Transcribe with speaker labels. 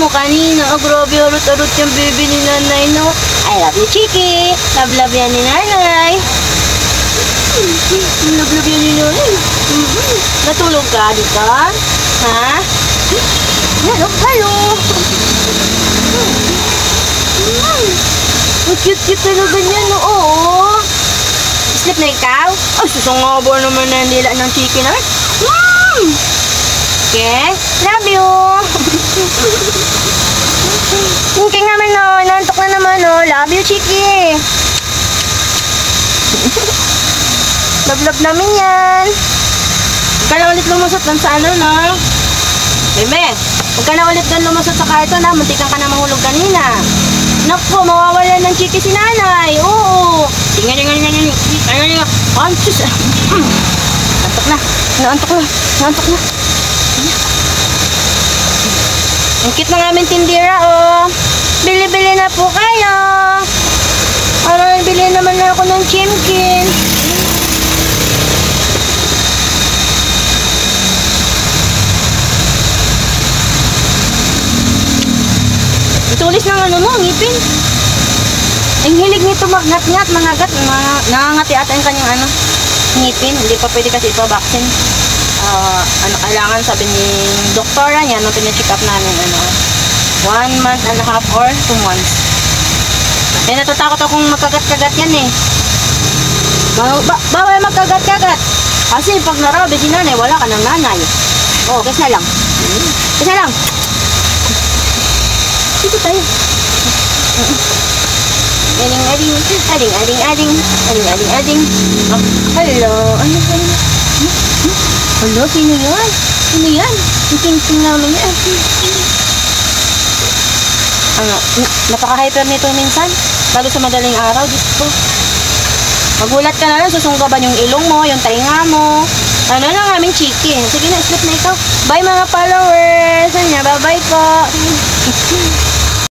Speaker 1: mo kanina. Oh, grabe, arot-arot yung baby ni nanay, no? I love you, Chiki. Love-love yan ni nanay. Love-love yan ni nanay. Natulog ka, di ka? Ha? Hello, hello. Ang cute-cute talaga niya, no? Oo. Sleep na ikaw? Ay, susungabo naman na nila ng Chiki naman. Okay, love you. Okay naman, no. Nantok na naman, no. Love you, Chiki. Love-love namin yan. Huwag ka na ulit lumusot dun sa ano, no? Bebe, huwag ka na ulit dun lumusot sa karton, ha? Muntikan ka na mahulog kanina. Naku, mawawalan ng Chiki si nanay. Oo. Tinga-tinga-tinga-tinga. Antus. Nantok na. Naantok na. Naantok na. Ang cute ng aming tindira, oh. Bili-bili na po kayo. Ano, bili naman na ako ng chimkin. Tulis ng ano mo, ngipin. Ang hilig nito magngat-ngat, nangangati ata yung kanyang ano, ngipin. Hindi pa pwede kasi ipa-vaccine. Ano kailangan, sabi ni doktora niya, nung pina-check up namin, 1 month and a half or 2 months. Eh, natatakot akong magkagat-kagat yan eh. Bawal magkagat-kagat. Kasi pag narabi si nanay, wala ka ng nanay. Oo, kiss na lang. Kiss na lang. Dito tayo. Ading. Oh, hello. Hello, sino yan? Sino yan? Yung ting-ting namin yan. Napaka-hyper nito minsan. Lalo sa madaling araw, Diyos ko. Magulat ka na lang, susunggaban yung ilong mo, yung tainga mo. Ano lang aming Chiki. Sige na, sleep na ikaw. Bye mga followers. Bye-bye po.